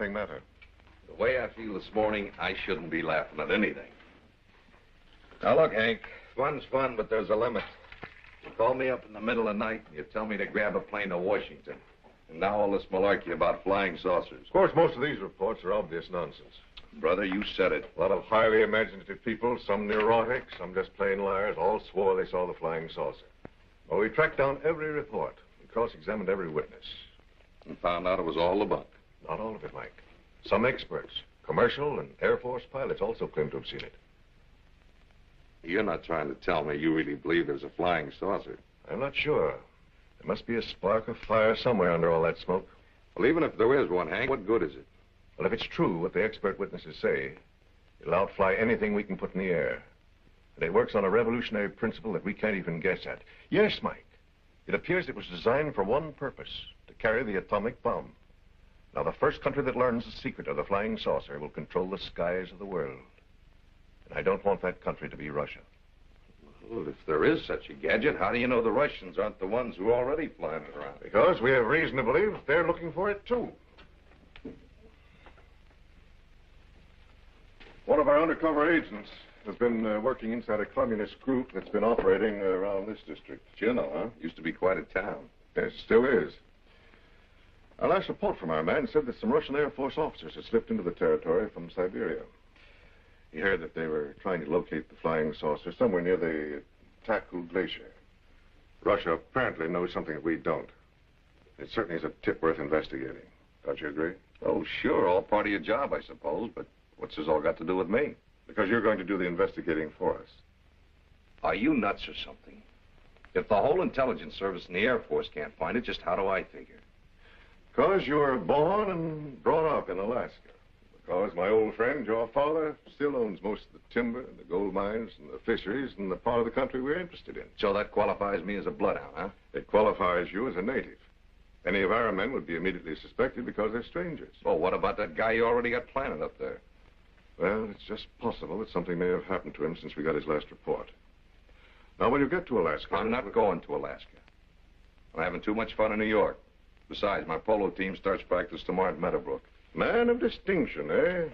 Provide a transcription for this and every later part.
laughing matter? The way I feel this morning, I shouldn't be laughing at anything. Now, look, Hank, fun's fun, but there's a limit. You call me up in the middle of the night, and you tell me to grab a plane to Washington. And now all this malarkey about flying saucers. Of course, most of these reports are obvious nonsense. Brother, you said it. A lot of highly imaginative people, some neurotic, some just plain liars, all swore they saw the flying saucer. Well, we tracked down every report and cross-examined every witness. And found out it was all a bunk. Not all of it, Mike. Some experts, commercial and Air Force pilots, also claim to have seen it. You're not trying to tell me you really believe there's a flying saucer. I'm not sure. There must be a spark of fire somewhere under all that smoke. Well, even if there is one, Hank, what good is it? Well, if it's true what the expert witnesses say, it'll outfly anything we can put in the air. And it works on a revolutionary principle that we can't even guess at. Yes, Mike. It appears it was designed for one purpose, to carry the atomic bomb. Now, the first country that learns the secret of the flying saucer will control the skies of the world. And I don't want that country to be Russia. Well, if there is such a gadget, how do you know the Russians aren't the ones who are already flying it around? Because we have reason to believe they're looking for it, too. One of our undercover agents has been working inside a communist group that's been operating around this district. Chino, huh? Used to be quite a town. Yes, still is. Our last report from our man said that some Russian Air Force officers had slipped into the territory from Siberia. He heard that they were trying to locate the flying saucer somewhere near the Taku Glacier. Russia apparently knows something that we don't. It certainly is a tip worth investigating. Don't you agree? Oh, sure. All part of your job, I suppose. But what's this all got to do with me? Because you're going to do the investigating for us. Are you nuts or something? If the whole intelligence service and the Air Force can't find it, just how do I figure? Because you were born and brought up in Alaska. Because my old friend, your father, still owns most of the timber and the gold mines and the fisheries in the part of the country we're interested in. So that qualifies me as a bloodhound, huh? It qualifies you as a native. Any of our men would be immediately suspected because they're strangers. Well, what about that guy you already got planted up there? Well, it's just possible that something may have happened to him since we got his last report. Now, when you get to Alaska... I'm not going to Alaska. I'm having too much fun in New York. Besides, my polo team starts practice tomorrow at Meadowbrook. Man of distinction, eh?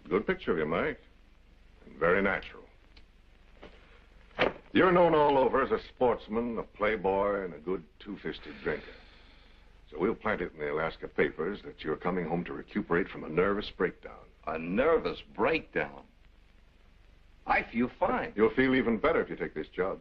Good picture of you, Mike. And very natural. You're known all over as a sportsman, a playboy, and a good two-fisted drinker. So we'll plant it in the Alaska papers that you're coming home to recuperate from a nervous breakdown. A nervous breakdown? I feel fine. You'll feel even better if you take this job.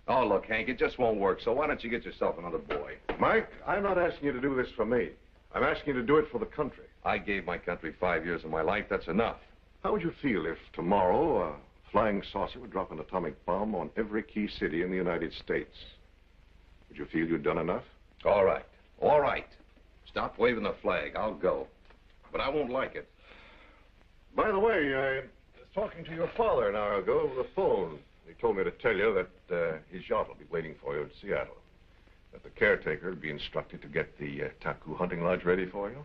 Oh, look, Hank, it just won't work, so why don't you get yourself another boy? Mike, I'm not asking you to do this for me. I'm asking you to do it for the country. I gave my country 5 years of my life. That's enough. How would you feel if tomorrow a flying saucer would drop an atomic bomb on every key city in the United States? Would you feel you'd done enough? All right. All right. Stop waving the flag. I'll go. But I won't like it. By the way, I was talking to your father an hour ago over the phone. He told me to tell you that his yacht will be waiting for you in Seattle. That the caretaker will be instructed to get the Taku hunting lodge ready for you.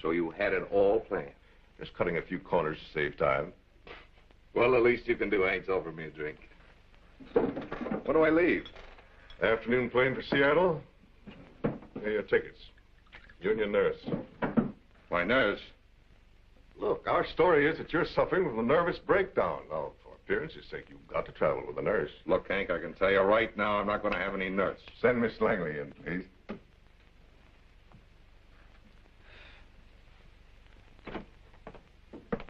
So you had it all planned? Just cutting a few corners to save time. Well, the least you can do ain't offer me a drink. When do I leave? Afternoon plane for Seattle. Here are your tickets. You and your nurse. My nurse? Look, our story is that you're suffering from a nervous breakdown. Now, for appearance's sake, you've got to travel with a nurse. Look, Hank, I can tell you right now I'm not going to have any nurse. Send Miss Langley in, please.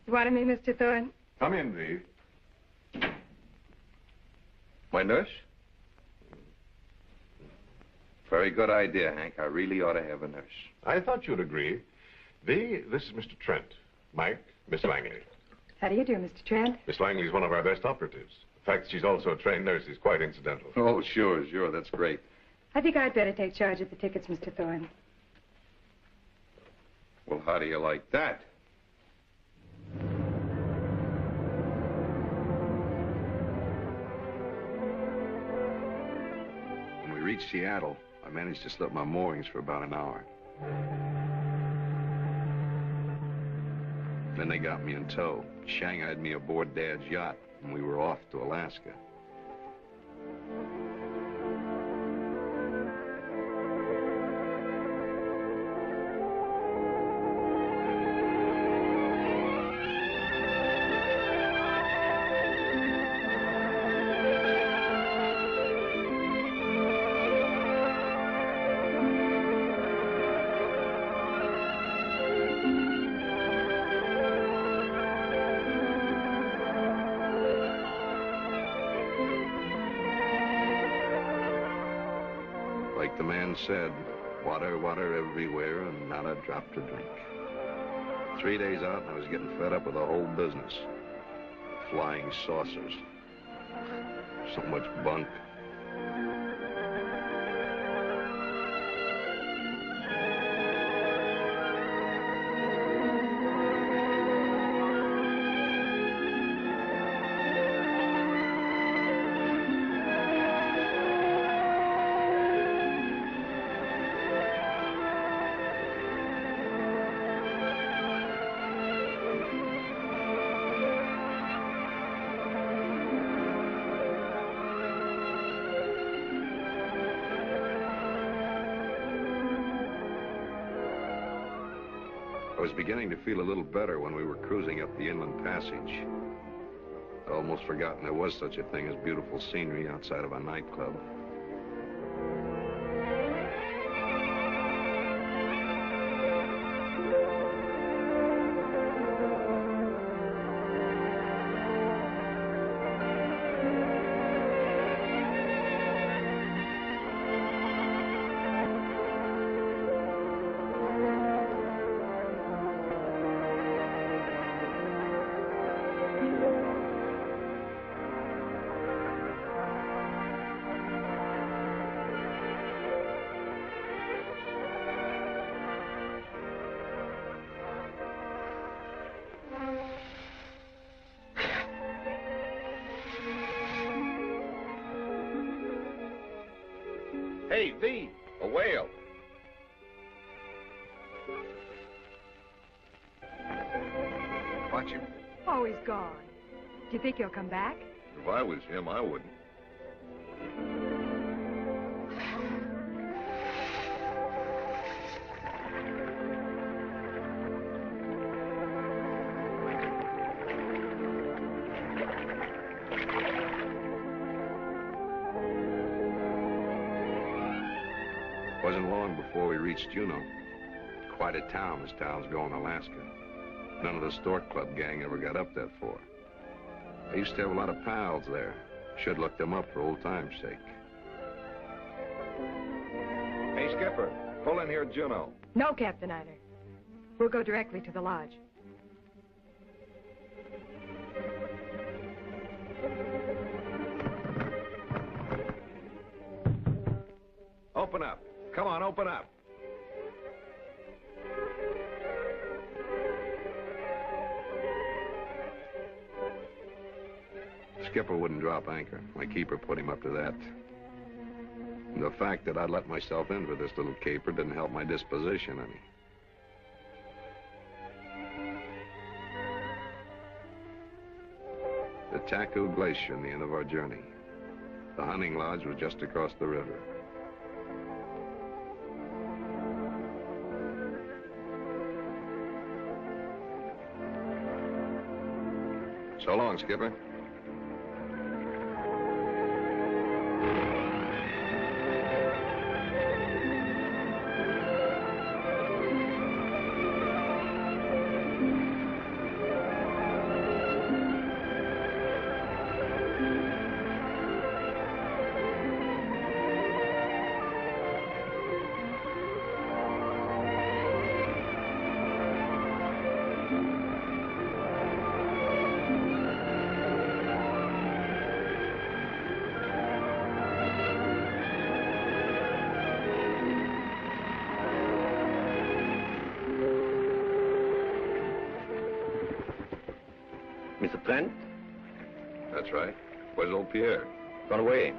You wanted me, Mr. Thorne? Come in, V. My nurse? Very good idea, Hank. I really ought to have a nurse. I thought you'd agree. V, this is Mr. Trent. Mike, Miss Langley. How do you do, Mr. Trent? Miss Langley's one of our best operatives. The fact that she's also a trained nurse is quite incidental. Oh, sure. That's great. I think I'd better take charge of the tickets, Mr. Thorne. Well, how do you like that? When we reached Seattle, I managed to slip my moorings for about an hour. Then they got me in tow, shanghaied me aboard Dad's yacht, and we were off to Alaska. Like the man said, water, water everywhere and not a drop to drink. 3 days out and I was getting fed up with the whole business. Flying saucers. So much bunk. I was beginning to feel a little better when we were cruising up the inland passage. I'd almost forgotten there was such a thing as beautiful scenery outside of a nightclub. Hey, V, a whale. Watch him. Oh, he's gone. Do you think he'll come back? If I was him, I wouldn't. Wasn't long before we reached Juneau. Quite a town as towns go in Alaska. None of the Stork Club gang ever got up that far. I used to have a lot of pals there. Should look them up for old time's sake. Hey, Skipper, pull in here at Juneau. No, Captain Eider. We'll go directly to the lodge. Open up. Come on, open up. Skipper wouldn't drop anchor. My keeper put him up to that. And the fact that I'd let myself in for this little caper didn't help my disposition any. The Taku Glacier in the end of our journey. The hunting lodge was just across the river. So long, Skipper. Mr. Trent? That's right. Where's old Pierre? Gone away.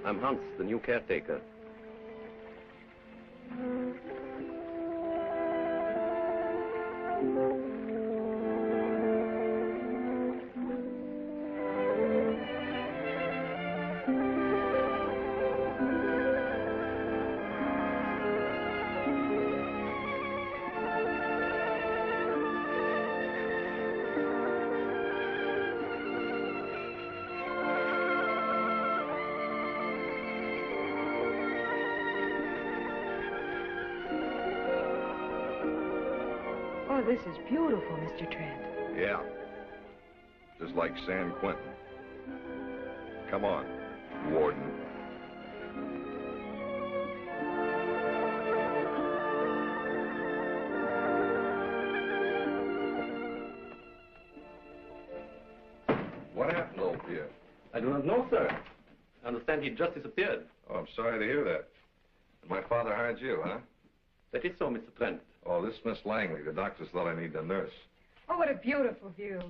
I'm Hans, the new caretaker. Oh, this is beautiful, Mr. Trent. Yeah. Just like San Quentin. Come on, Warden. What happened, old Pierre? I do not know, sir. I understand he just disappeared. Oh, I'm sorry to hear that. My father hired you, huh? That is so, Mr. Trent. Oh, this Miss Langley. The doctors thought I needed a nurse. Oh, what a beautiful view.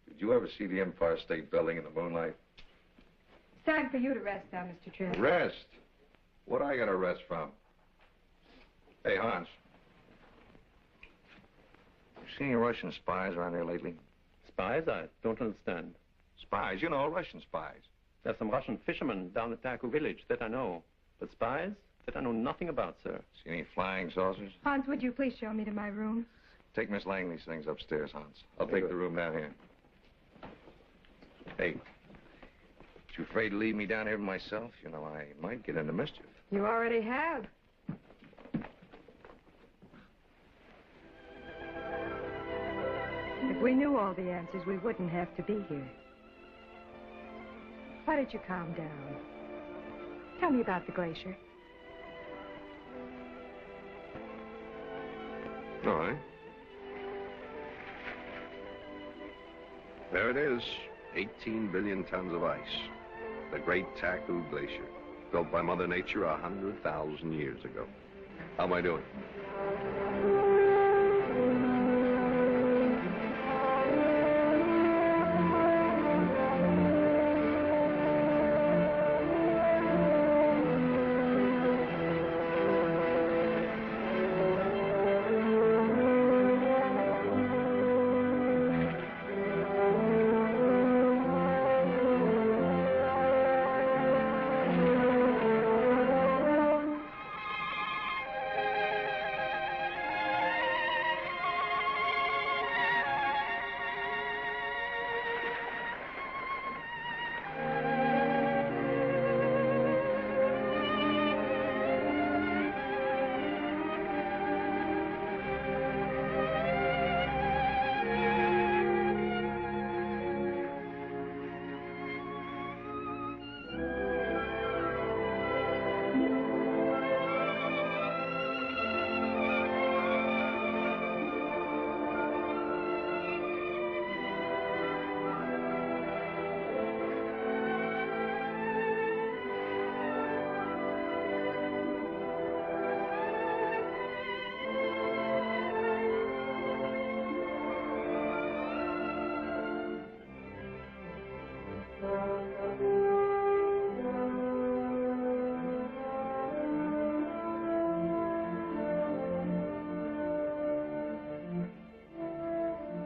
Did you ever see the Empire State Building in the moonlight? It's time for you to rest now, Mr. Trent. Rest? What I got to rest from? Hey, Hans. You seen any Russian spies around here lately? Spies? I don't understand. Spies, you know, Russian spies. There's some Russian fishermen down at Taku village, that I know. But spies? That I know nothing about, sir. See any flying saucers? Hans, would you please show me to my room? Take Miss Langley's things upstairs, Hans. I'll take the room down here. Hey, you afraid to leave me down here myself? You know, I might get into mischief. You already have. If we knew all the answers, we wouldn't have to be here. Why don't you calm down? Tell me about the glacier. All right. There it is. 18 billion tons of ice. The Great Taku Glacier, built by Mother Nature 100,000 years ago. How am I doing?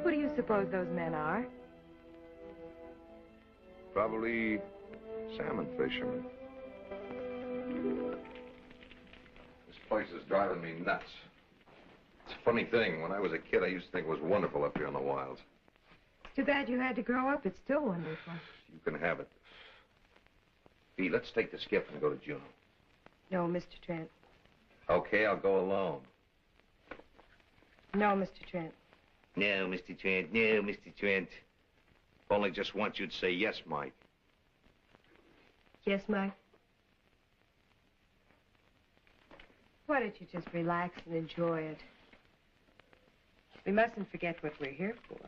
Who do you suppose those men are? Probably salmon fishermen. This place is driving me nuts. It's a funny thing. When I was a kid, I used to think it was wonderful up here in the wilds. Too bad you had to grow up. It's still wonderful. You can have it. Bee, let's take the skiff and go to Juneau. No, Mr. Trent. Okay, I'll go alone. No, Mr. Trent. No, Mr. Trent. No, Mr. Trent. Only just want you to say yes, Mike. Yes, Mike? Why don't you just relax and enjoy it? We mustn't forget what we're here for.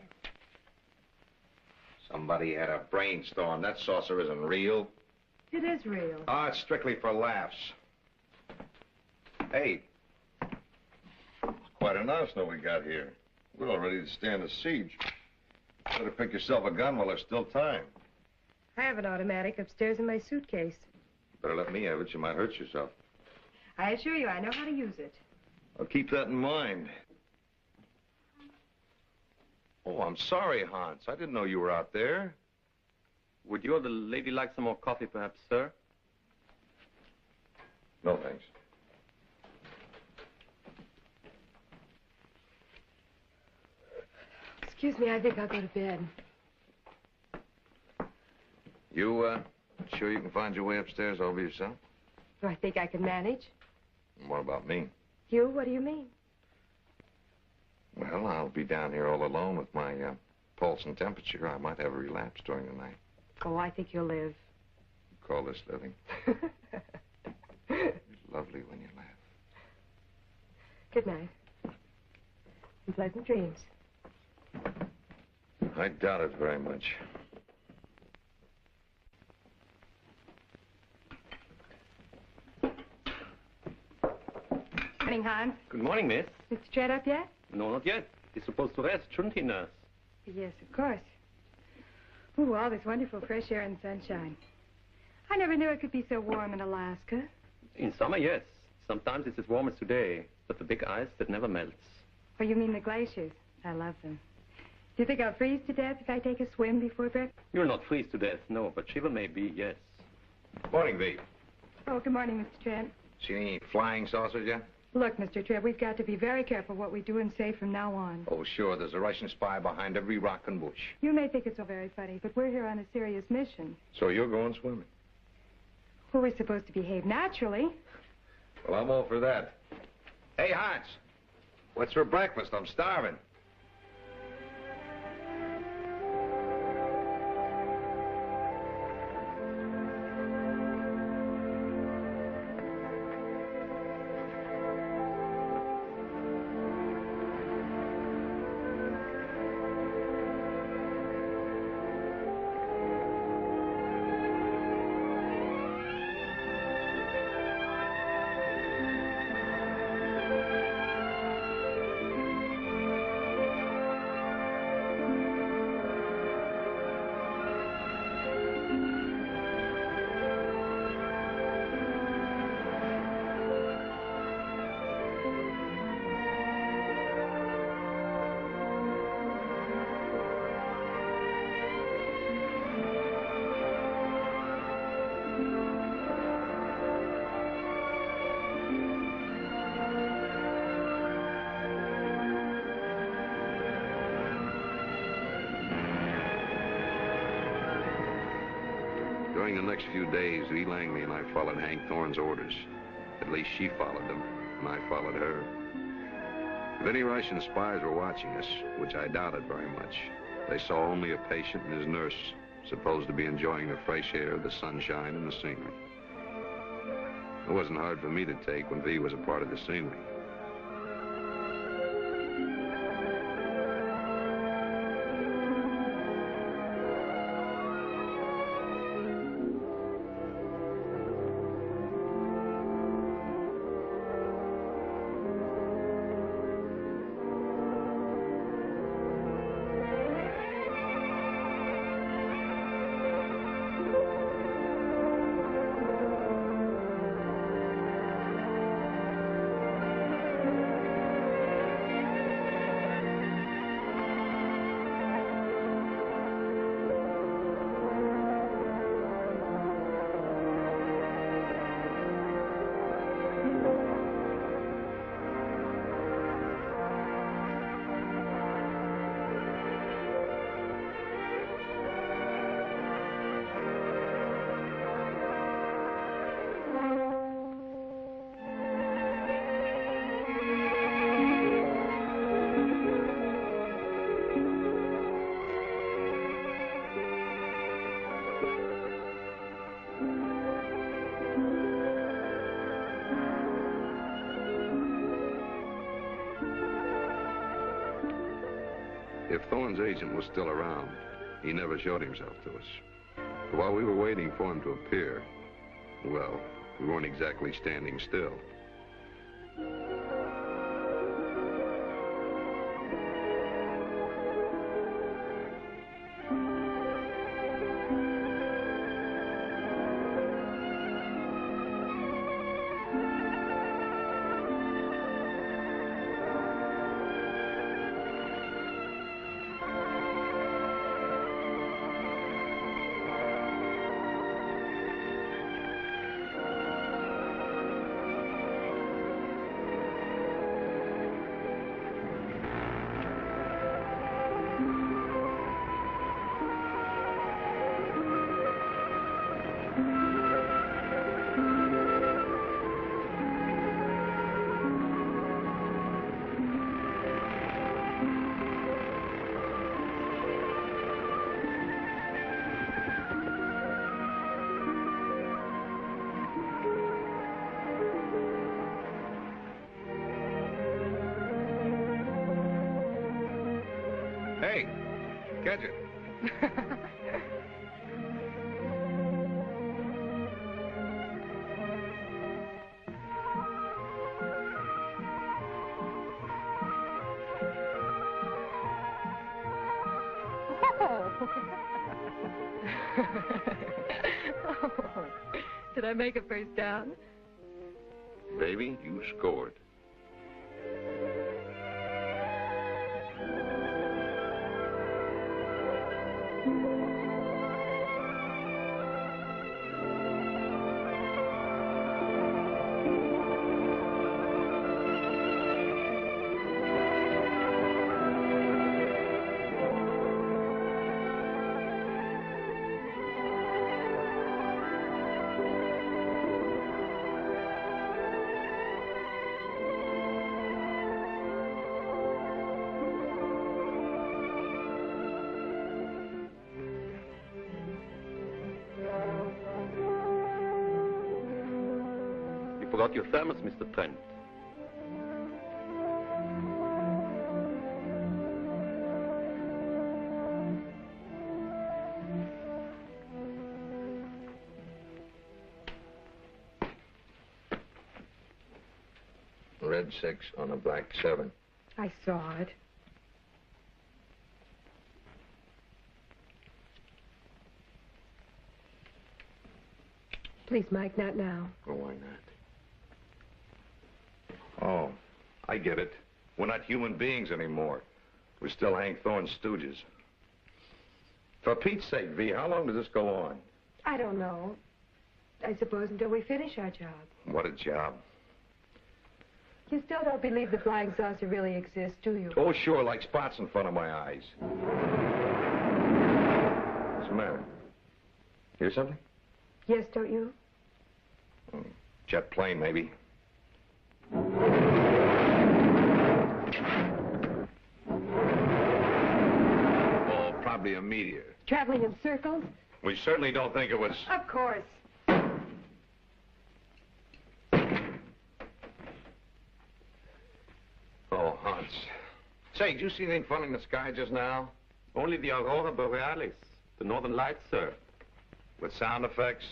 Somebody had a brainstorm. That saucer isn't real. It is real. Ah, it's strictly for laughs. Hey. Quite a nice snow we got here. We're all ready to stand a siege. Better pick yourself a gun while there's still time. I have an automatic upstairs in my suitcase. Better let me have it. You might hurt yourself. I assure you, I know how to use it. I'll keep that in mind. Oh, I'm sorry, Hans. I didn't know you were out there. Would you or the lady like some more coffee, perhaps, sir? No, thanks. Excuse me, I think I'll go to bed. You, sure you can find your way upstairs over yourself? Do I think I can manage? And what about me? You? What do you mean? Well, I'll be down here all alone with my pulse and temperature. I might have a relapse during the night. Oh, I think you'll live. You call this living? It's lovely when you laugh. Good night. And pleasant dreams. I doubt it very much. Morning, Hans. Good morning, miss. Mr. Trent up yet? No, not yet. He's supposed to rest, shouldn't he, nurse? Yes, of course. Ooh, all this wonderful fresh air and sunshine. I never knew it could be so warm in Alaska. In summer, yes. Sometimes it's as warm as today, but the big ice that never melts. Oh, you mean the glaciers? I love them. Do you think I'll freeze to death if I take a swim before breakfast? You'll not freeze to death, no, but shiver maybe, yes. Morning, V. Oh, good morning, Mr. Trent. See any flying saucers yet? Look, Mr. Trent, we've got to be very careful what we do and say from now on. Oh, sure. There's a Russian spy behind every rock and bush. You may think it's so very funny, but we're here on a serious mission. So you're going swimming? Well, we're supposed to behave naturally. Well, I'm all for that. Hey, Hans. What's for breakfast? I'm starving. During the next few days, V. Langley and I followed Hank Thorne's orders. At least she followed them, and I followed her. If any Russian spies were watching us, which I doubted very much, they saw only a patient and his nurse, supposed to be enjoying the fresh air, the sunshine, and the scenery. It wasn't hard for me to take when V was a part of the scenery. If Thorne's agent was still around, he never showed himself to us. But while we were waiting for him to appear, well, we weren't exactly standing still. Hey, catch it. Oh, did I make a first down? Baby, you scored. You forgot your thermos, Mr. Trent. Red 6 on a black 7. I saw it. Please, Mike, not now. Oh, why not? Oh, I get it. We're not human beings anymore. We're still Hank Thorne's stooges. For Pete's sake, V, how long does this go on? I don't know. I suppose until we finish our job. What a job. You still don't believe the flying saucer really exists, do you? Oh, sure, like spots in front of my eyes. What's the matter? Hear something? Yes, don't you? Jet plane, maybe. Oh, probably a meteor. Traveling in circles? We certainly don't think it was... Of course. Oh, Hans. Say, did you see anything funny in the sky just now? Only the aurora borealis, the northern lights, sir. With sound effects?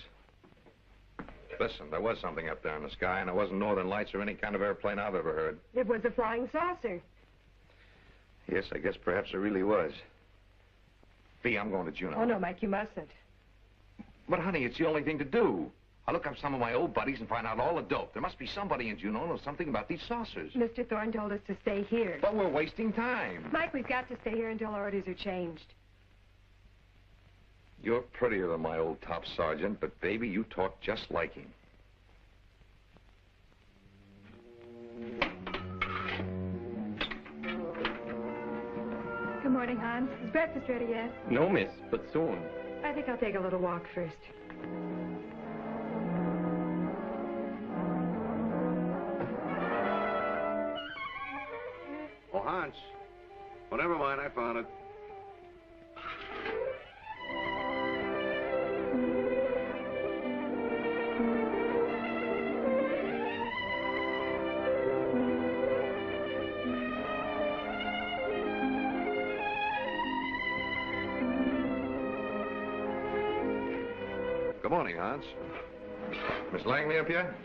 Listen, there was something up there in the sky, and it wasn't northern lights or any kind of airplane I've ever heard. It was a flying saucer. Yes, I guess perhaps it really was. V, I'm going to Juneau. Oh, no, Mike, you mustn't. But, honey, it's the only thing to do. I'll look up some of my old buddies and find out all the dope. There must be somebody in Juneau who knows something about these saucers. Mr. Thorne told us to stay here. But we're wasting time. Mike, we've got to stay here until orders are changed. You're prettier than my old top sergeant, but, baby, you talk just like him. Good morning, Hans. Is breakfast ready yet? No, miss, but soon. I think I'll take a little walk first. Oh, Hans. Oh, never mind. I found it. Good morning, Hans. Miss Langley up here?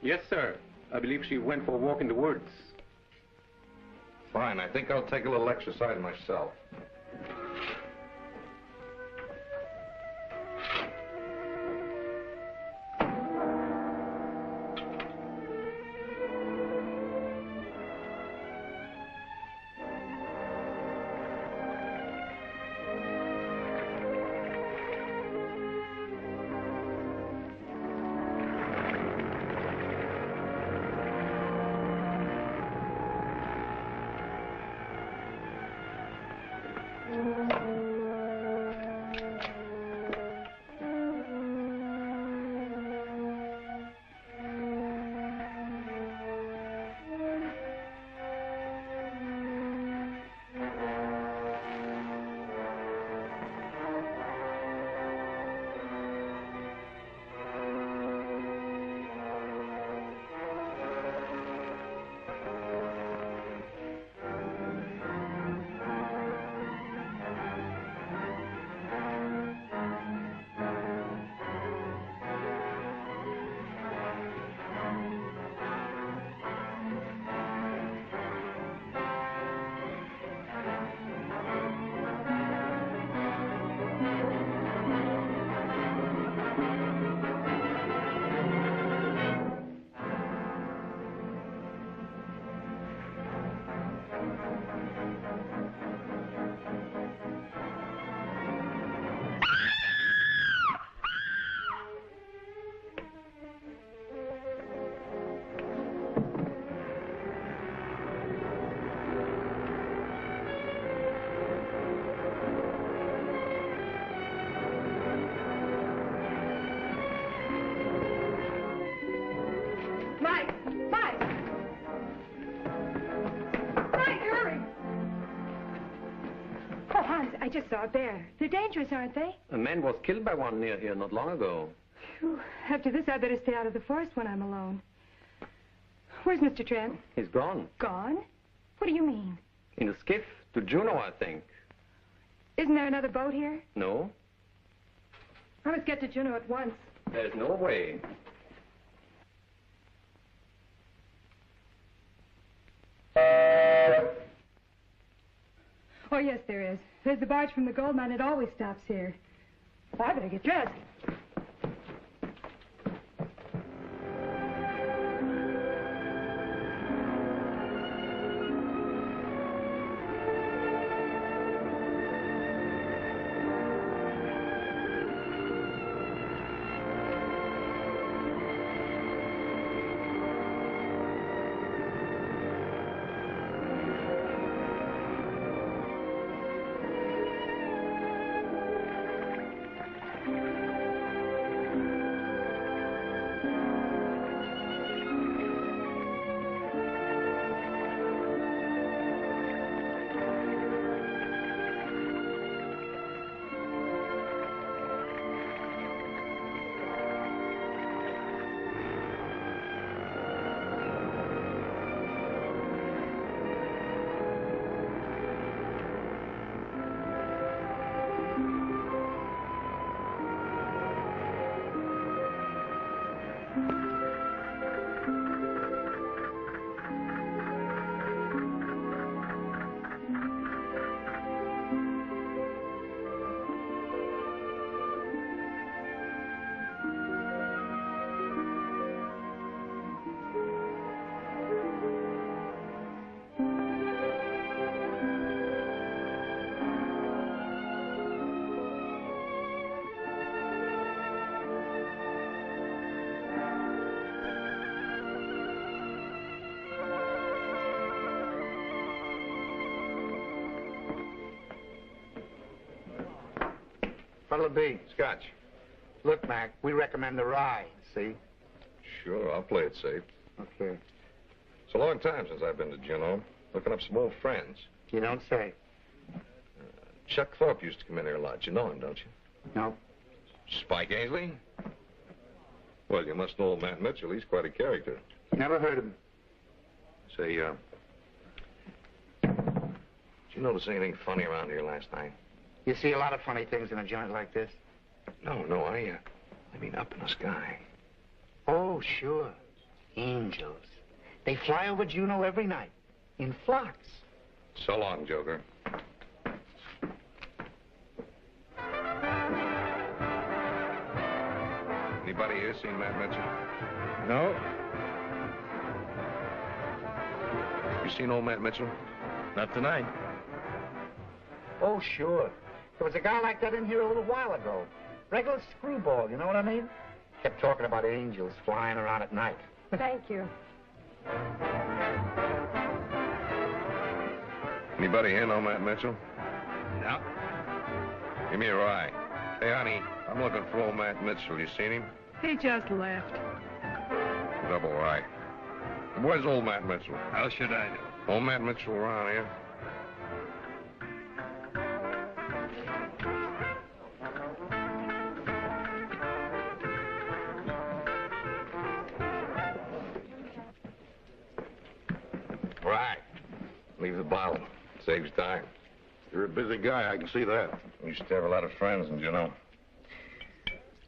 Yes, sir. I believe she went for a walk in the woods. Fine. I think I'll take a little exercise myself. just saw a bear. They're dangerous, aren't they? A man was killed by one near here not long ago. Phew. After this, I better stay out of the forest when I'm alone. Where's Mr. Trent? He's gone. Gone? What do you mean? In a skiff to Juneau, I think. Isn't there another boat here? No? I must get to Juneau at once. There's no way. Oh, yes, there is. There's the barge from the gold mine. It always stops here. Well, I better get dressed. What'll it be? Scotch. Look, Mac, we recommend the rye, see? Sure, I'll play it safe. Okay. It's a long time since I've been to Juneau. Looking up some old friends. You don't say. Chuck Thorpe used to come in here a lot. You know him, don't you? No. Spike Ainsley? Well, you must know old Matt Mitchell. He's quite a character. Never heard of him. Say, did you notice anything funny around here last night? You see a lot of funny things in a joint like this? No, I mean up in the sky. Oh, sure. Angels. They fly over Juneau every night. In flocks. So long, Joker. Anybody here seen Matt Mitchell? No. You seen old Matt Mitchell? Not tonight. Oh, sure. There was a guy like that in here a little while ago. Regular screwball, you know what I mean? Kept talking about angels flying around at night. Thank you. Anybody here know Matt Mitchell? No. Give me a ride. Hey, honey, I'm looking for old Matt Mitchell. You seen him? He just left. Double right. Where's old Matt Mitchell? How should I know? Old Matt Mitchell around here? Right. Leave the bottle. Saves time. You're a busy guy, I can see that. We used to have a lot of friends, and you know.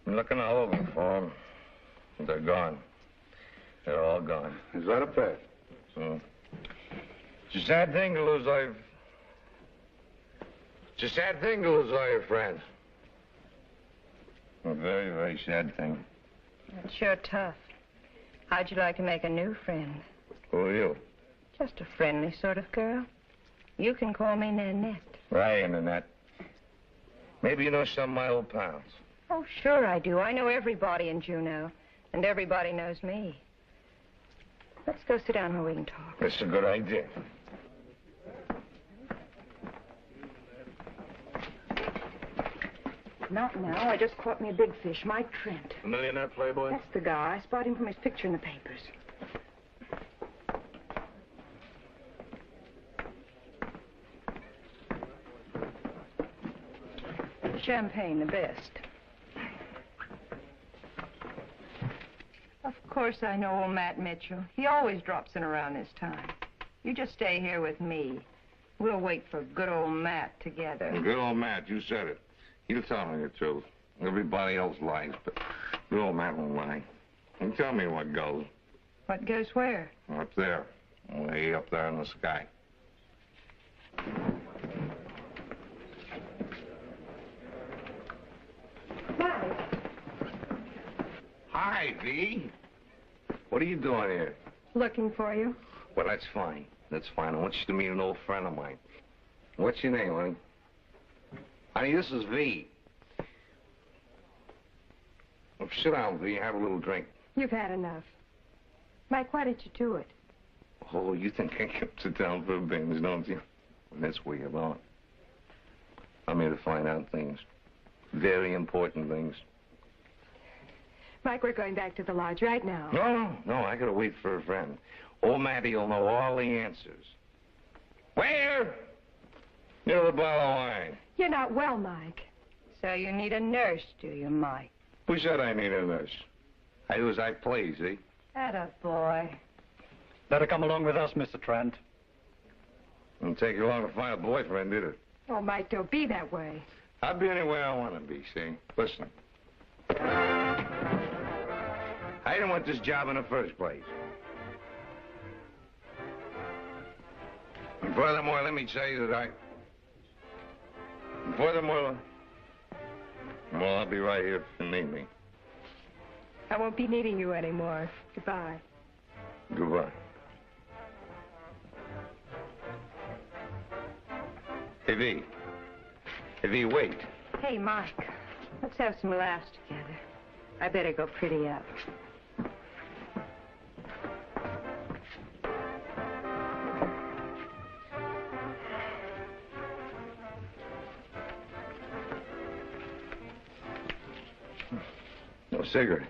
Been looking all over for them. They're gone. They're all gone. Is that a fact? It's a sad thing to lose all your... It's a sad thing to lose all your friends. A very, very sad thing. It's sure tough. How'd you like to make a new friend? Who are you? Just a friendly sort of girl. You can call me Nanette. Ray and Annette. Maybe you know some of my old pals. Oh, sure I do. I know everybody in Juneau, and everybody knows me. Let's go sit down where we can talk. That's a good idea. Not now. I just caught me a big fish, Mike Trent. A millionaire playboy? That's the guy. I spotted him from his picture in the papers. champagne, the best. Of course, I know old Matt Mitchell. He always drops in around this time. You just stay here with me. We'll wait for good old Matt together. Good old Matt, you said it. He'll tell me the truth. Everybody else lies, but good old Matt won't lie. And tell me what goes. What goes where? Up there. Way up there in the sky. Mike. Hi, V. What are you doing here? Looking for you. Well, that's fine. That's fine. I want you to meet an old friend of mine. What's your name, honey? Honey, this is V. Well, sit down, V. Have a little drink. You've had enough. Mike, why did you do it? Oh, you think I can sit down for things, don't you? And that's where you're wrong. I'm here to find out things. Very important things. Mike, we're going back to the lodge right now. No, I gotta wait for a friend. Old Matty will know all the answers. Where? Near the bottle of wine. You're not well, Mike. So you need a nurse, do you, Mike? Who said I need a nurse? I do as I please, see? Atta boy. Better come along with us, Mr. Trent. Didn't take you long to find a boyfriend, did it? Oh, Mike, don't be that way. I'll be anywhere I want to be, see? Listen. I didn't want this job in the first place. And furthermore, let me tell you that Furthermore, well, I'll be right here if you need me. I won't be needing you anymore. Goodbye. Goodbye. Hey, V. Hey, V, wait. Hey, Mike. Let's have some laughs together. I better go pretty up. No cigarette.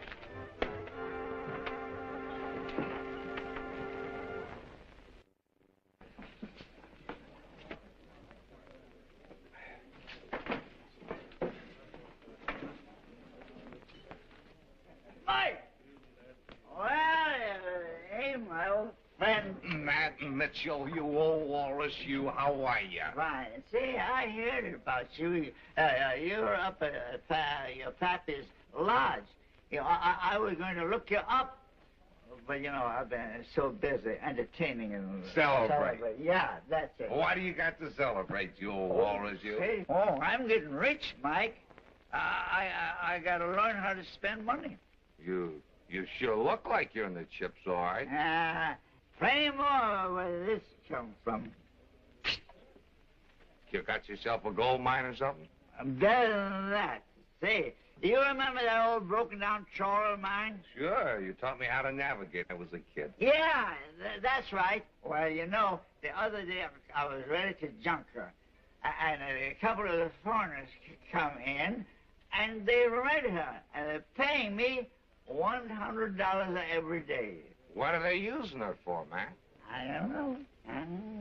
Mitchell, you old walrus, you, how are you? Fine. See, I heard about you. You're up at your pappy's lodge. You know, I was going to look you up, but, you know, I've been so busy entertaining and... Celebrate. Yeah, that's it. What do you got to celebrate, you old walrus, you? Hey, oh, I'm getting rich, Mike. I got to learn how to spend money. You sure look like you're in the chips, all right. Plenty more where this come from. You got yourself a gold mine or something? Better than that. Say, you remember that old broken-down trawler of mine? Sure. You taught me how to navigate when I was a kid. Yeah, that's right. Well, you know, the other day I was ready to junk her. And a couple of the foreigners come in, and they rent her. And they're paying me $100 every day. What are they using her for, man? I don't know.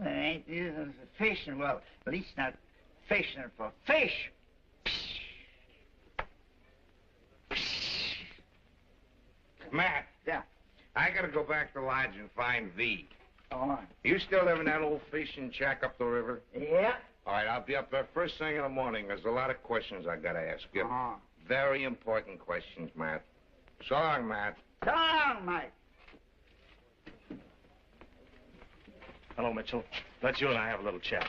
They ain't using it for fishing. Well, at least not fishing it for fish. Matt. Yeah. I gotta go back to the lodge and find V. Go on. You still live in that old fishing shack up the river? Yeah. All right, I'll be up there first thing in the morning. There's a lot of questions I gotta ask you. Very important questions, Matt. So long, Matt. So long, Mike. Hello, Mitchell. Let you and I have a little chat.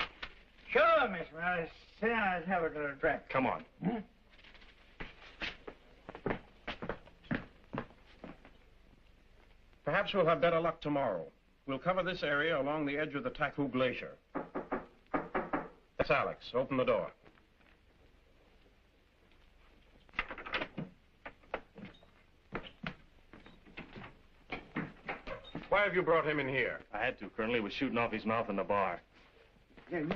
Sure, Miss Miller. Sit down and have a little drink. Come on. Perhaps we'll have better luck tomorrow. We'll cover this area along the edge of the Taku Glacier. That's Alex. Open the door. Why have you brought him in here? I had to, Colonel. He was shooting off his mouth in the bar.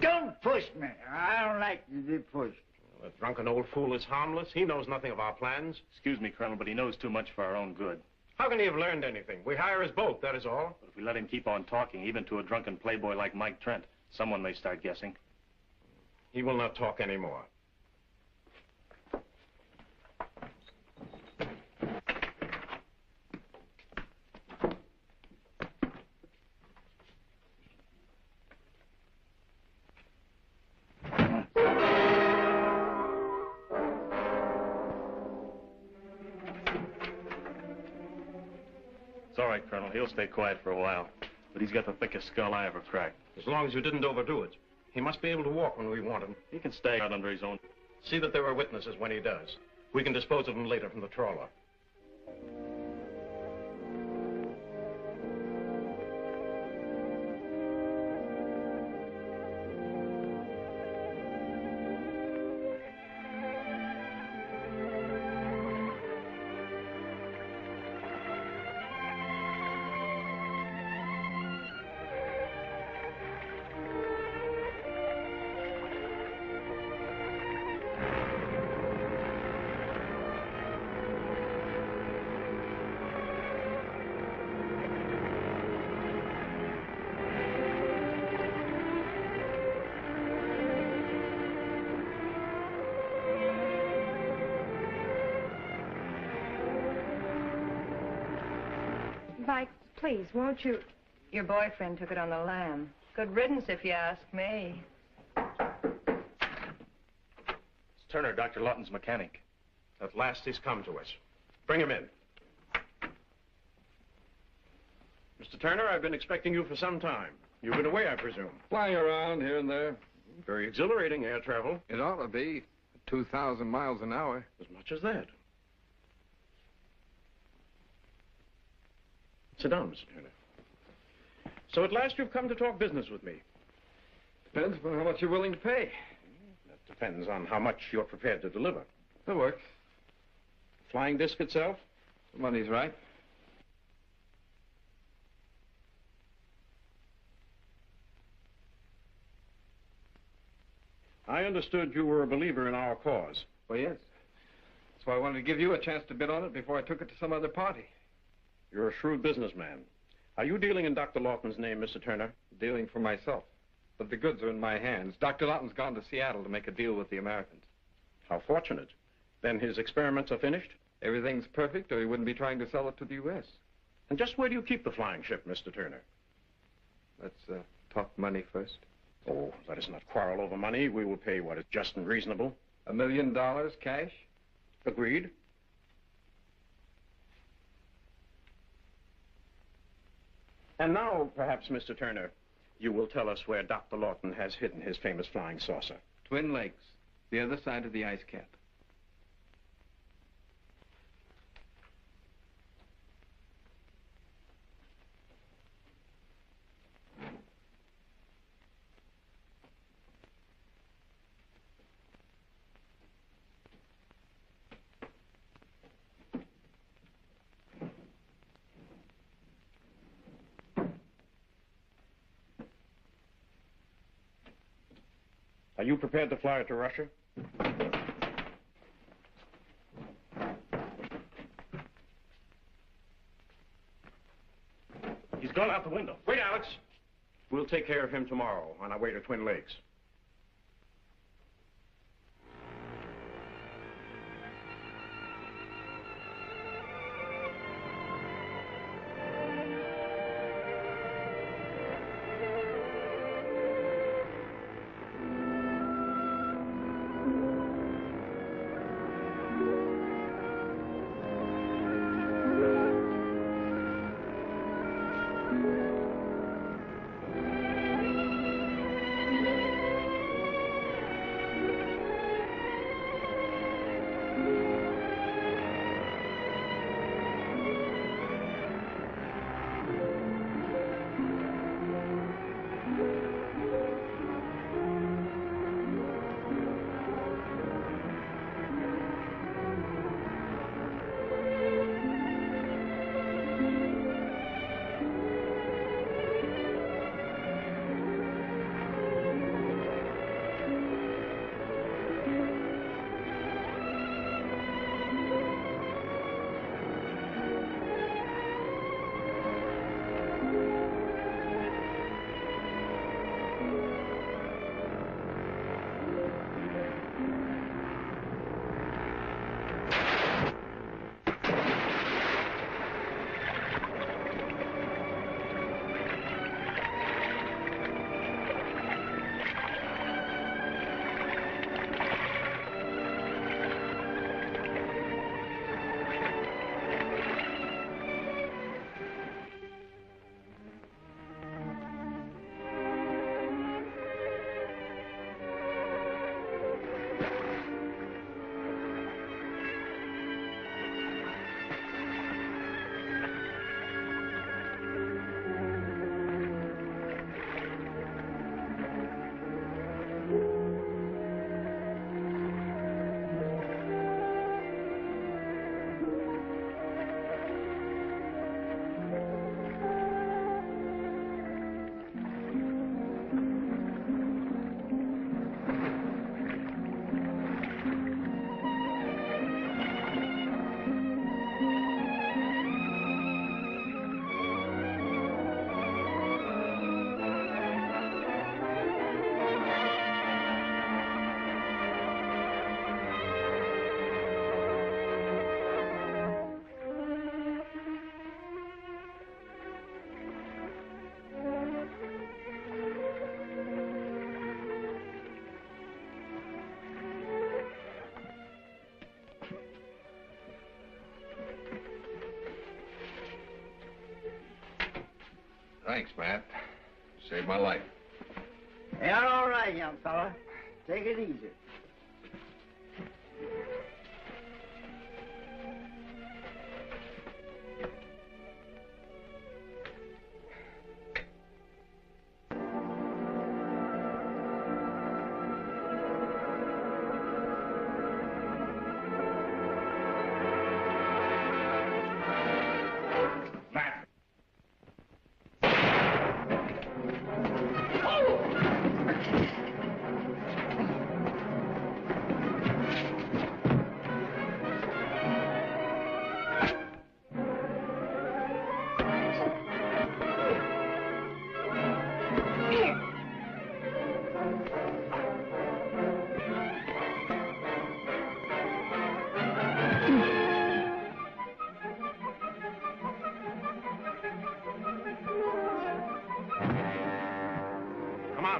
Don't push me. I don't like to be pushed. Well, the drunken old fool is harmless. He knows nothing of our plans. Excuse me, Colonel, but he knows too much for our own good. How can he have learned anything? We hire his boat, that is all. But if we let him keep on talking, even to a drunken playboy like Mike Trent, someone may start guessing. He will not talk anymore. It's all right, Colonel. He'll stay quiet for a while. But he's got the thickest skull I ever cracked. As long as you didn't overdo it. He must be able to walk when we want him. He can stay out under his own. See that there are witnesses when he does. We can dispose of him later from the trawler. Mike, please, won't you? Your boyfriend took it on the lam. Good riddance, if you ask me. It's Turner, Dr. Lawton's mechanic. At last he's come to us. Bring him in. Mr. Turner, I've been expecting you for some time. You've been away, I presume. Flying around here and there. Very exhilarating air travel. It ought to be. 2,000 miles an hour. As much as that. Sit down, Mr. Turner. So at last you've come to talk business with me. Depends on how much you're willing to pay. That depends on how much you're prepared to deliver. That works. Flying disc itself? The money's right. I understood you were a believer in our cause. Well, yes. That's why I wanted to give you a chance to bid on it before I took it to some other party. You're a shrewd businessman. Are you dealing in Dr. Lawton's name, Mr. Turner? Dealing for myself. But the goods are in my hands. Dr. Lawton's gone to Seattle to make a deal with the Americans. How fortunate. Then his experiments are finished? Everything's perfect, or he wouldn't be trying to sell it to the U.S. And just where do you keep the flying ship, Mr. Turner? Let's talk money first. Oh, let us not quarrel over money. We will pay what is just and reasonable. $1 million cash? Agreed. And now, perhaps, Mr. Turner, you will tell us where Dr. Lawton has hidden his famous flying saucer. Twin Lakes, the other side of the ice cap. Are you prepared to fly it to Russia? He's gone out the window. Wait, Alex. We'll take care of him tomorrow on our way to Twin Lakes. Thanks, Matt. You saved my life. You're all right, young fella. Take it easy.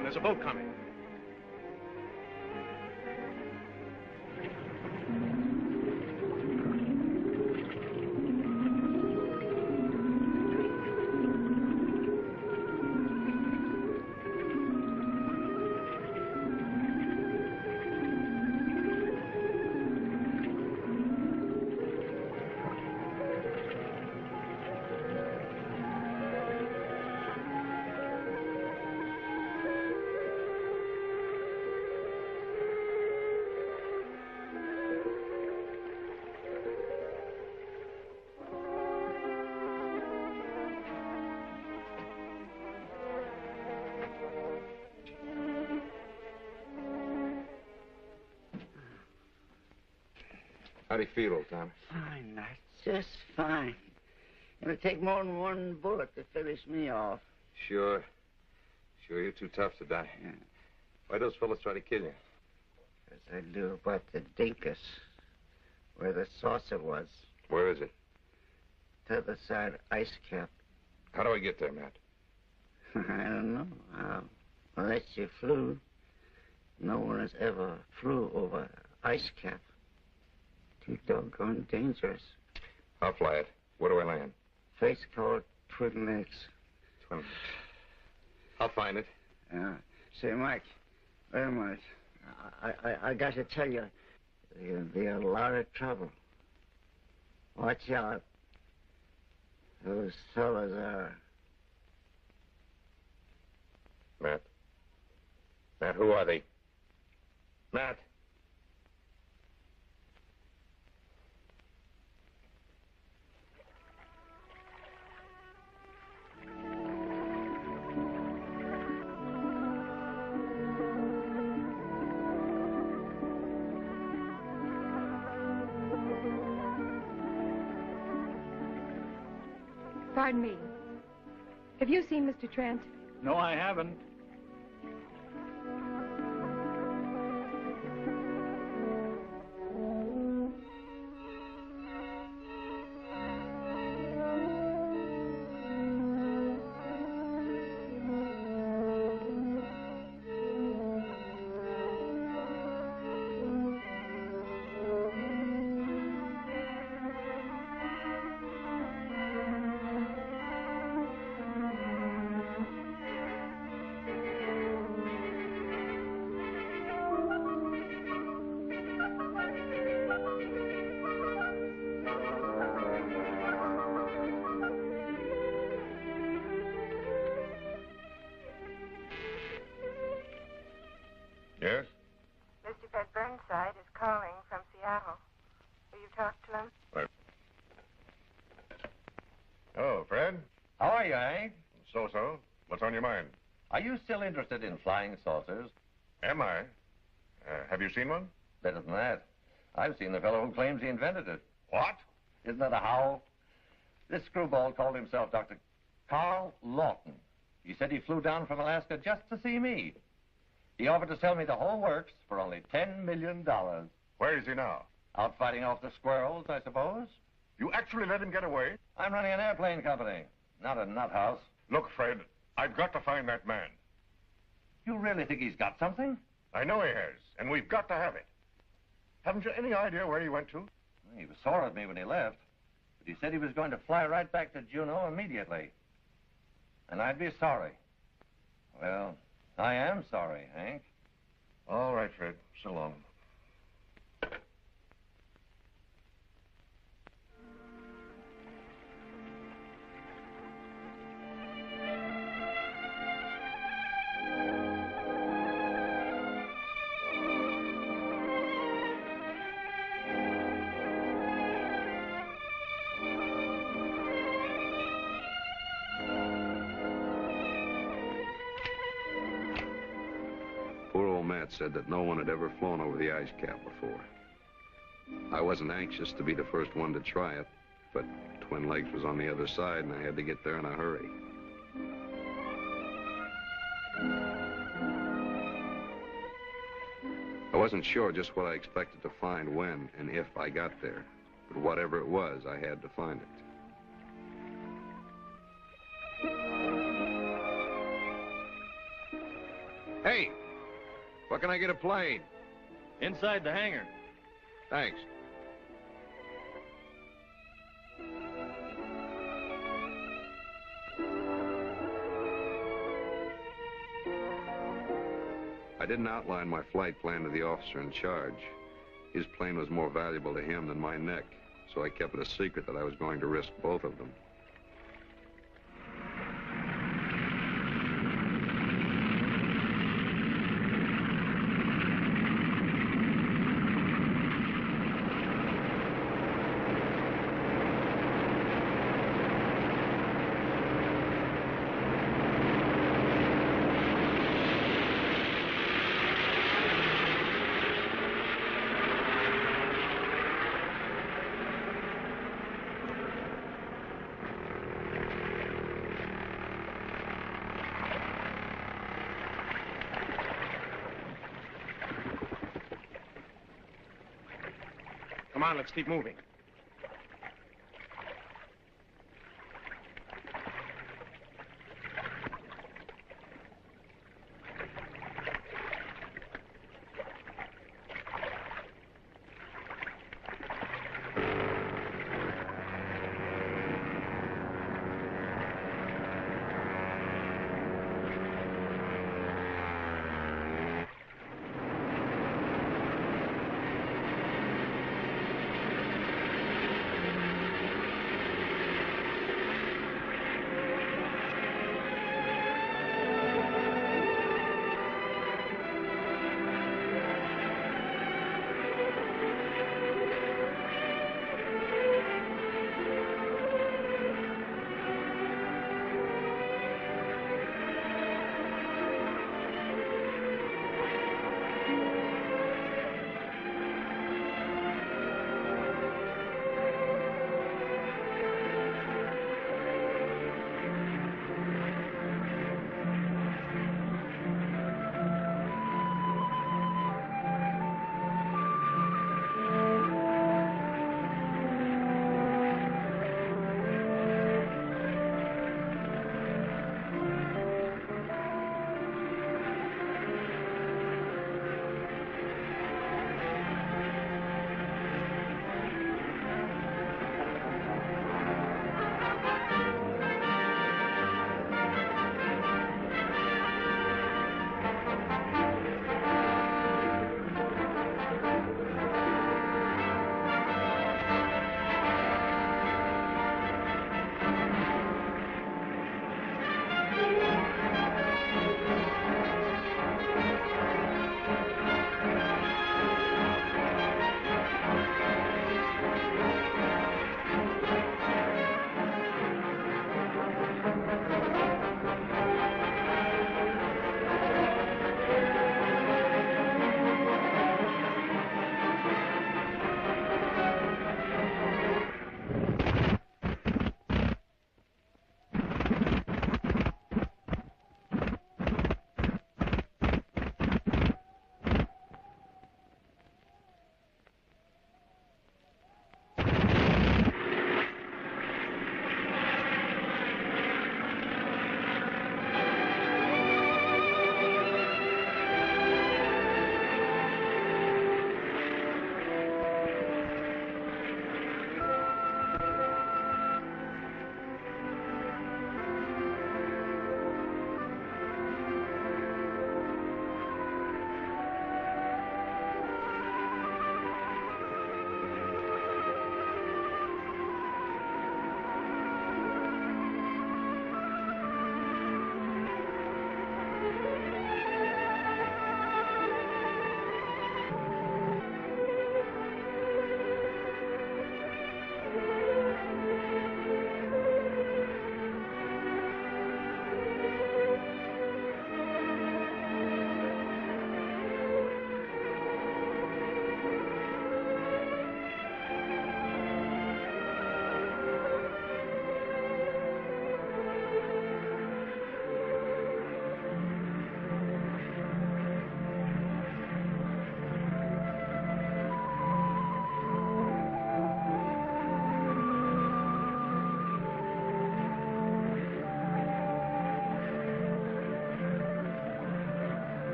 There's a boat coming. How do you feel, old Tom? Fine, Matt. Just fine. It'll take more than one bullet to finish me off. Sure. Sure, you're too tough to die. Yeah. Why'd those fellas try to kill you? As I knew about the dinkus, where the saucer was. Where is it? To the side ice cap. How do I get there, Matt? I don't know. Unless you flew. No one has ever flew over ice cap. Too doggone dangerous. I'll fly it. Where do I land? Face called Twin Lakes. Twin Lakes. I'll find it. Yeah. Say, Mike, wait a minute. I got to tell you, you'll be in a lot of trouble. Watch out. Those fellas are... Matt. Matt, who are they? Matt. Pardon me. Have you seen Mr. Trent? No, I haven't. Yes? Mr. Fred Burnside is calling from Seattle. Will you talk to him? Oh, Fred? How are you, Hank? So-so. What's on your mind? Are you still interested in flying saucers? Am I? Have you seen one? Better than that. I've seen the fellow who claims he invented it. What? Isn't that a howl? This screwball called himself Dr. Carl Lawton. He said he flew down from Alaska just to see me. He offered to sell me the whole works for only $10 million. Where is he now? Out fighting off the squirrels, I suppose. You actually let him get away? I'm running an airplane company, not a nut house. Look, Fred, I've got to find that man. You really think he's got something? I know he has, and we've got to have it. Haven't you any idea where he went to? He was sore at me when he left, but he said he was going to fly right back to Juneau immediately. and I'd be sorry. Well, I am sorry, Hank. All right, Fred. So long. Poor old Matt said that no one had ever flown over the ice cap before. I wasn't anxious to be the first one to try it, but Twin Lakes was on the other side, and I had to get there in a hurry. I wasn't sure just what I expected to find when and if I got there, but whatever it was, I had to find it. Hey, where can I get a plane? Inside the hangar. Thanks. I didn't outline my flight plan to the officer in charge. His plane was more valuable to him than my neck, so I kept it a secret that I was going to risk both of them. Come on, let's keep moving.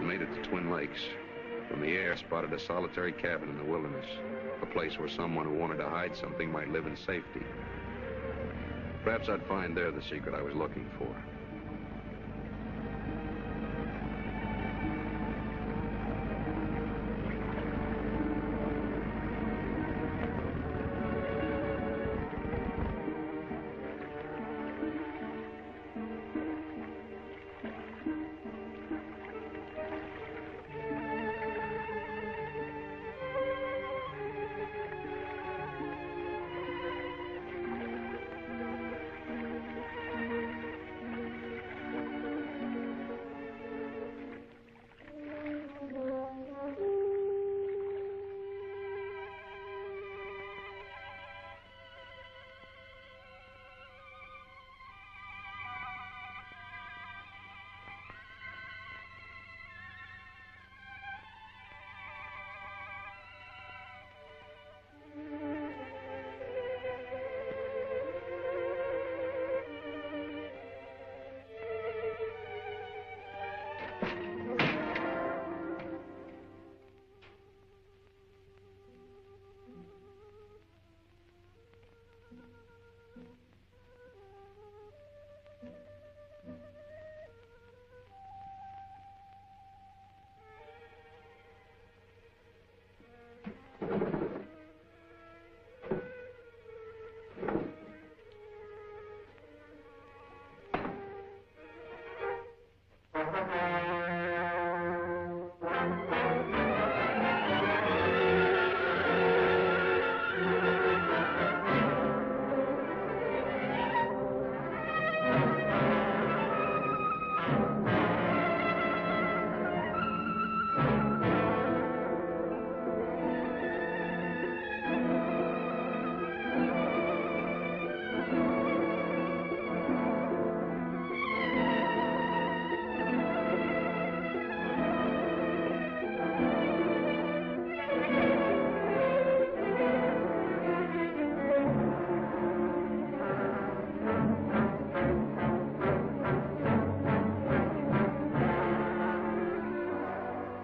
Made it to Twin Lakes. From the air, spotted a solitary cabin in the wilderness. A place where someone who wanted to hide something might live in safety. Perhaps I'd find there the secret I was looking for.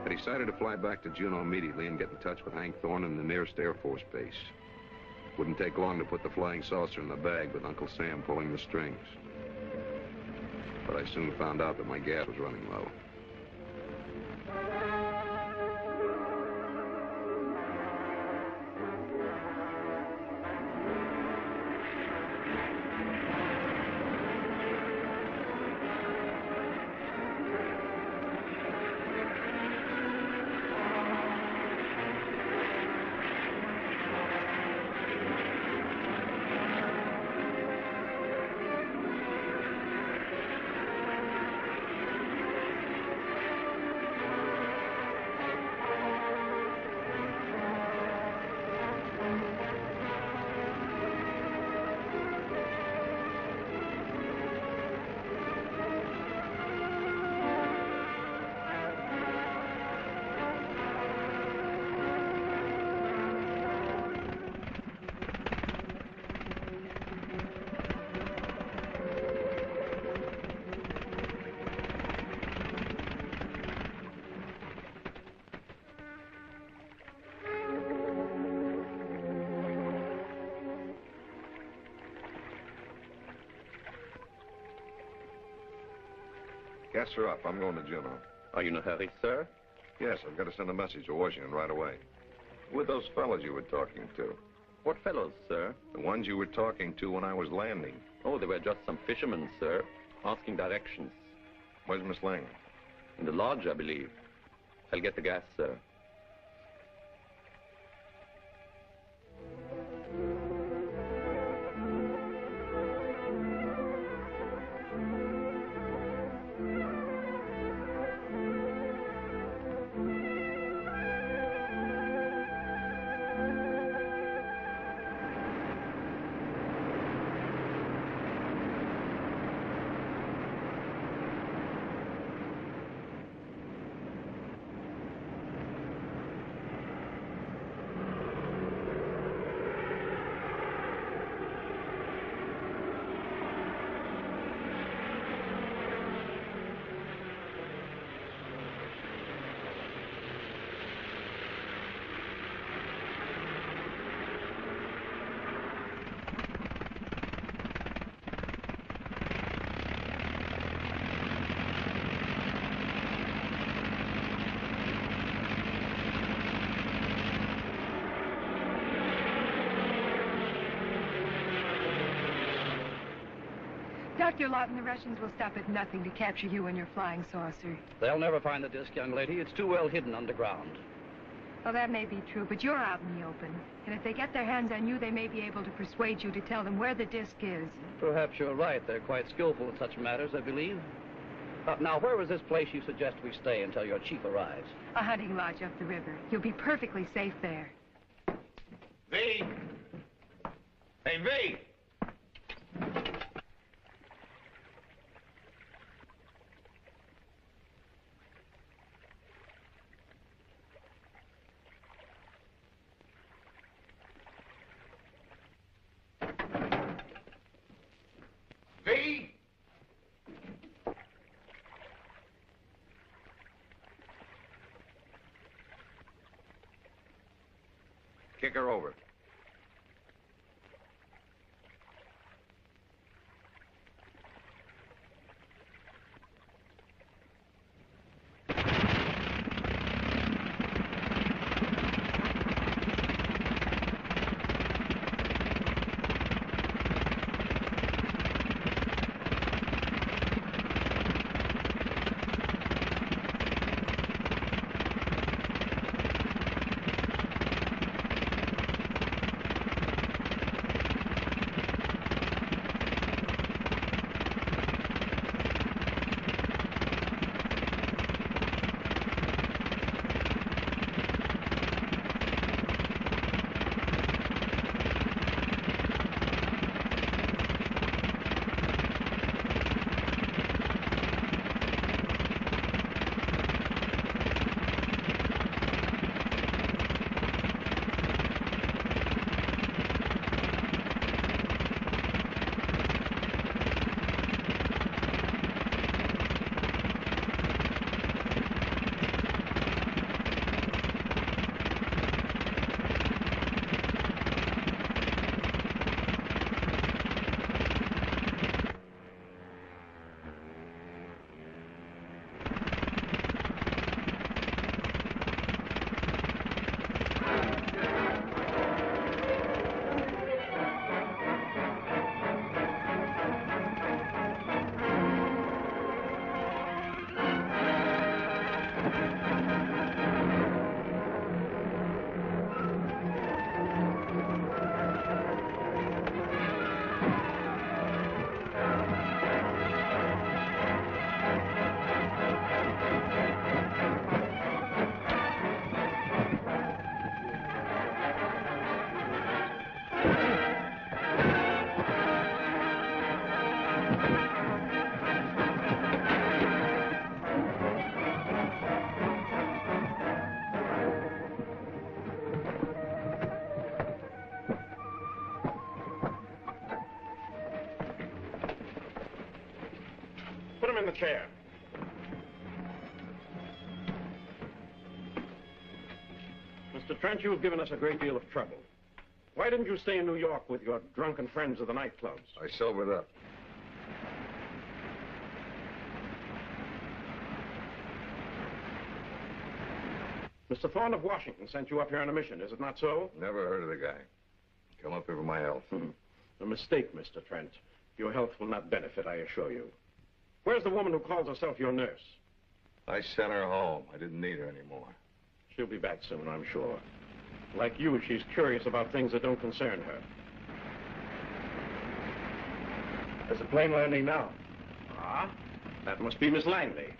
I decided to fly back to Juneau immediately and get in touch with Hank Thorne in the nearest Air Force base. Wouldn't take long to put the flying saucer in the bag with Uncle Sam pulling the strings. But I soon found out that my gas was running low. Gas her up. I'm going to Juneau. Are you in a hurry, sir? Yes, I've got to send a message to Washington right away. Who are those fellows you were talking to? What fellows, sir? The ones you were talking to when I was landing. Oh, they were just some fishermen, sir, asking directions. Where's Miss Lang? In the lodge, I believe. I'll get the gas, sir. Dr. Lawton, the Russians will stop at nothing to capture you and your flying saucer. They'll never find the disc, young lady. It's too well hidden underground. Well, that may be true, but you're out in the open. And if they get their hands on you, they may be able to persuade you to tell them where the disc is. Perhaps you're right. They're quite skillful in such matters, I believe. Now, where is this place you suggest we stay until your chief arrives? A hunting lodge up the river. You'll be perfectly safe there. V! Hey, V! V! Kick her over. Put him in the chair. Mr. Trent, you've given us a great deal of trouble. Why didn't you stay in New York with your drunken friends of the nightclubs? I sobered up. Mr. Thorne of Washington sent you up here on a mission, is it not so? Never heard of the guy. Come up here for my health. A mistake, Mr. Trent. Your health will not benefit, I assure you. Where's the woman who calls herself your nurse? I sent her home. I didn't need her anymore. She'll be back soon, I'm sure. Like you, she's curious about things that don't concern her. There's a plane landing now. Ah, that must be Miss Langley.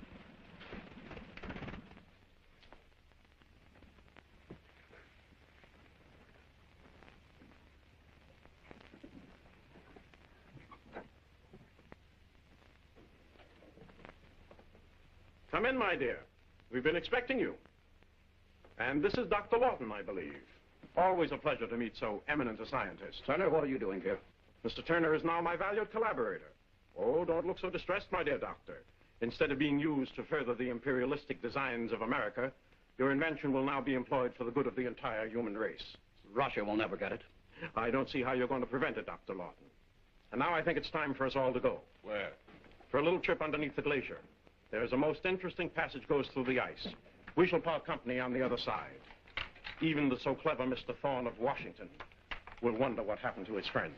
Come in, my dear. We've been expecting you. And this is Dr. Lawton, I believe. Always a pleasure to meet so eminent a scientist. Turner, what are you doing here? Mr. Turner is now my valued collaborator. Oh, don't look so distressed, my dear doctor. Instead of being used to further the imperialistic designs of America, your invention will now be employed for the good of the entire human race. Russia will never get it. I don't see how you're going to prevent it, Dr. Lawton. And now I think it's time for us all to go. Where? For a little trip underneath the glacier. There's a most interesting passage goes through the ice. We shall part company on the other side. Even the so clever Mr. Thorne of Washington will wonder what happened to his friends.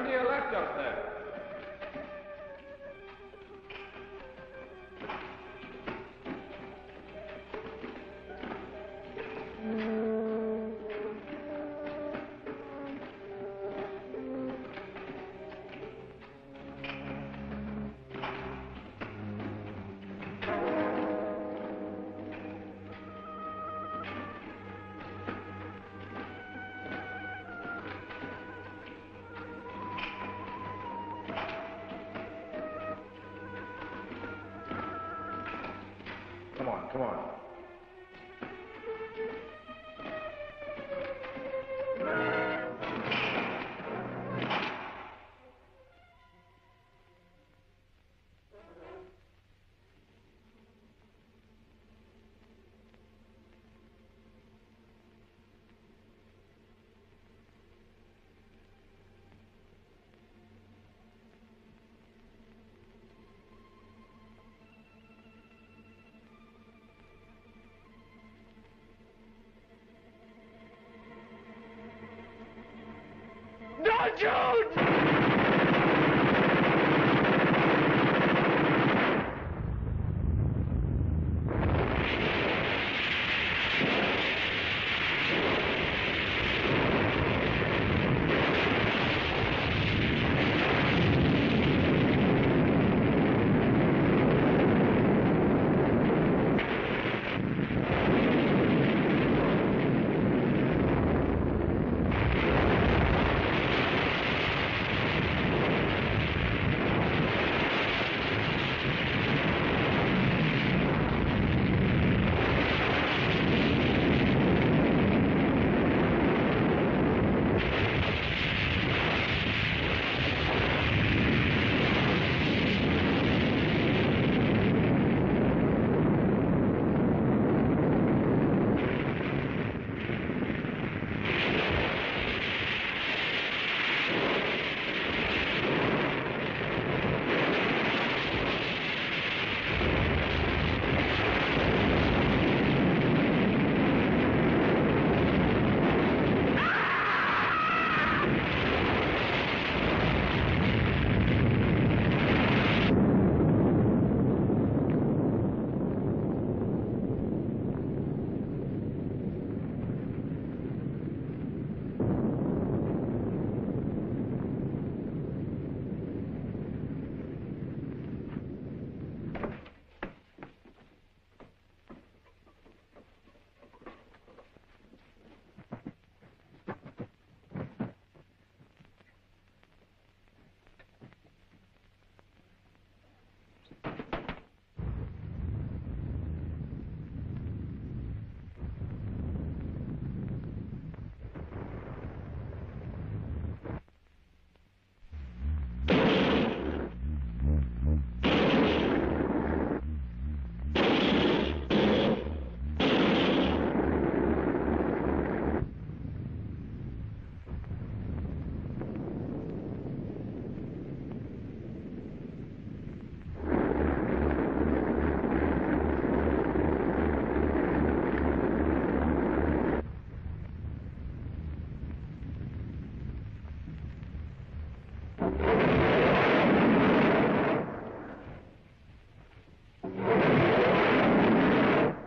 Turn to your left up there. Come on, come on.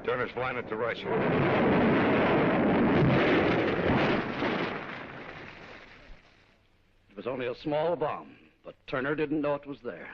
Turner's flying it to Russia. It was only a small bomb, but Turner didn't know it was there.